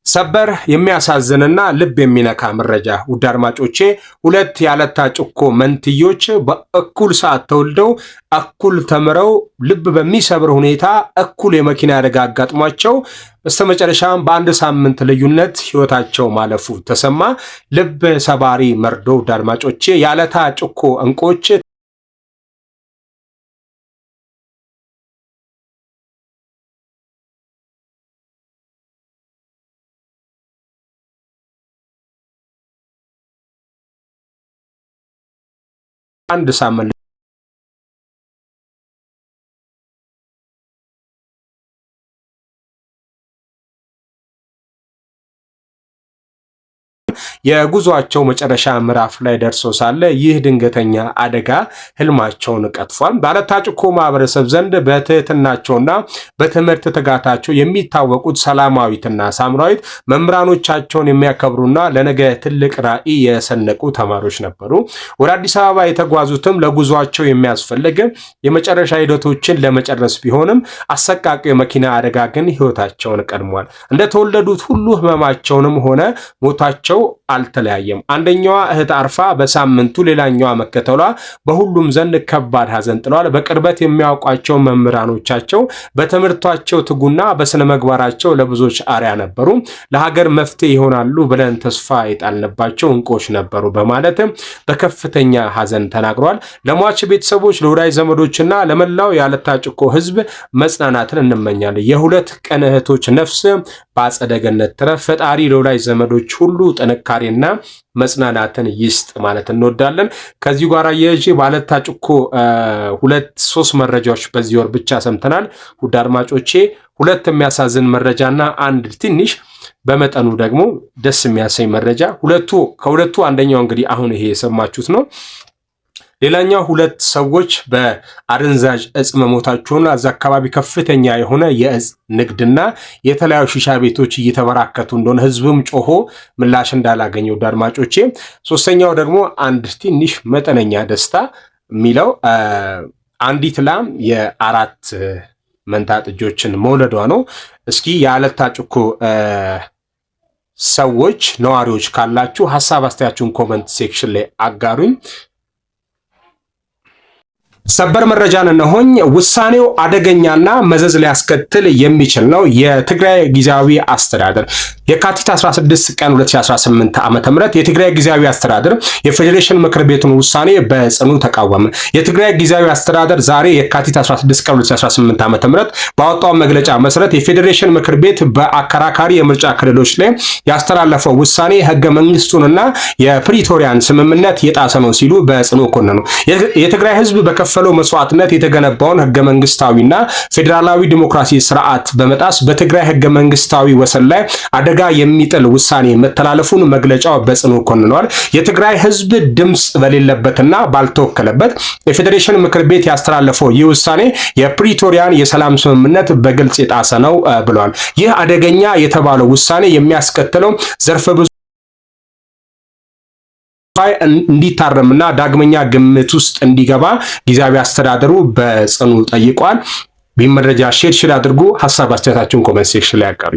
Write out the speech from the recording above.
ሰበር የሚያሳዝንና ልብ የሚነካ መረጃ ውድ አድማጮቼ፣ ሁለት ያለታ ጭኮ መንትዮች በእኩል ሰዓት ተወልደው እኩል ተምረው ልብ በሚሰብር ሁኔታ እኩል የመኪና አደጋ አጋጥሟቸው በስተመጨረሻም በአንድ ሳምንት ልዩነት ህይወታቸው ማለፉ ተሰማ። ልብ ሰባሪ መርዶ ውድ አድማጮቼ፣ ያለታ ጭኮ እንቆች አንድ ሳምንት የጉዟቸው መጨረሻ ምዕራፍ ላይ ደርሶ ሳለ ይህ ድንገተኛ አደጋ ህልማቸውን ቀጥፏል። ባለታ ጭኮ ማህበረሰብ ዘንድ በትህትናቸውና በትምህርት ትጋታቸው የሚታወቁት ሰላማዊትና ሳምራዊት መምህራኖቻቸውን የሚያከብሩና ለነገ ትልቅ ራዕይ የሰነቁ ተማሪዎች ነበሩ። ወደ አዲስ አበባ የተጓዙትም ለጉዟቸው የሚያስፈልግ የመጨረሻ ሂደቶችን ለመጨረስ ቢሆንም አሰቃቂ የመኪና አደጋ ግን ህይወታቸውን ቀድሟል። እንደተወለዱት ሁሉ ህመማቸውንም ሆነ ሞታቸው አልተለያየም። አንደኛዋ እህት አርፋ በሳምንቱ ሌላኛዋ መከተሏ በሁሉም ዘንድ ከባድ ሐዘን ጥሏል። በቅርበት የሚያውቋቸው መምህራኖቻቸው በትምህርታቸው ትጉና በስነ ምግባራቸው ለብዙዎች አርያ ነበሩ። ለሀገር መፍትሄ ይሆናሉ ብለን ተስፋ የጣልንባቸው እንቁዎች ነበሩ በማለት በከፍተኛ ሐዘን ተናግሯል። ለሟች ቤተሰቦች፣ ለወዳጅ ዘመዶችና ለመላው ያለታ ጭኮ ህዝብ መጽናናትን እንመኛለን። የሁለት ቀን እህቶች ነፍስ በአጸደ ገነት ትረፍ። ፈጣሪ ለወዳጅ ዘመዶች ሁሉ ጥንካሬና መጽናናትን ይስጥ ማለት እንወዳለን። ከዚህ ጋር የጂ ባለታ ጭኮ 2-3 መረጃዎች በዚህ ወር ብቻ ሰምተናል። ውድ አድማጮቼ፣ ሁለት የሚያሳዝን መረጃና አንድ ትንሽ በመጠኑ ደግሞ ደስ የሚያሰኝ መረጃ። ከሁለቱ አንደኛው እንግዲህ አሁን ይሄ የሰማችሁት ነው። ሌላኛው ሁለት ሰዎች በአደንዛዥ እጽ መሞታቸውና እዛ አካባቢ ከፍተኛ የሆነ የእጽ ንግድና የተለያዩ ሺሻ ቤቶች እየተበራከቱ እንደሆነ ህዝብም ጮሆ ምላሽ እንዳላገኘው አድማጮቼ። ሶስተኛው ደግሞ አንድ ትንሽ መጠነኛ ደስታ የሚለው አንዲት ላም የ4 መንታ ጥጆችን መውለዷ ነው። እስኪ የአለታ ጭኮ ሰዎች ነዋሪዎች ካላችሁ ሐሳብ አስተያየታችሁን ኮሜንት ሴክሽን ላይ አጋሩኝ። ሰበር መረጃን እነሆኝ። ውሳኔው አደገኛና መዘዝ ሊያስከትል የሚችል ነው። የትግራይ ጊዜያዊ አስተዳደር የካቲት 16 ቀን 2018 ዓ.ም የትግራይ ጊዜያዊ አስተዳደር የፌዴሬሽን ምክር ቤቱን ውሳኔ በጽኑ ተቃወመ። የትግራይ ጊዜያዊ አስተዳደር ዛሬ የካቲት 16 ቀን 2018 ዓ.ም ባወጣው መግለጫ መሰረት የፌዴሬሽን ምክር ቤት በአከራካሪ የምርጫ ክልሎች ላይ ያስተላለፈው ውሳኔ ህገ መንግስቱንና የፕሪቶሪያን ስምምነት የጣሰ ነው ሲሉ በጽኑ ኮነኑ። የትግራይ ህዝብ በከፈለው መስዋዕትነት የተገነባውን ህገ መንግስታዊና ፌዴራላዊ ዲሞክራሲ ስርዓት በመጣስ በትግራይ ህገ መንግስታዊ ወሰን ላይ አደጋ የሚጥል ውሳኔ መተላለፉን መግለጫው በጽኑ ኮንኗል። የትግራይ ህዝብ ድምጽ በሌለበትና ባልተወከለበት የፌዴሬሽን ምክር ቤት ያስተላለፈው ይህ ውሳኔ የፕሪቶሪያን የሰላም ስምምነት በግልጽ የጣሰ ነው ብሏል። ይህ አደገኛ የተባለው ውሳኔ የሚያስከትለው ዘርፈ ብዙ እንዲታረምና ዳግመኛ ግምት ውስጥ እንዲገባ ጊዜያዊ አስተዳደሩ በጽኑ ጠይቋል። ቢመረጃ ሼር አድርጉ። ሐሳብ አስተያየታችሁን ኮሜንት ሴክሽን ላይ አጋሩ።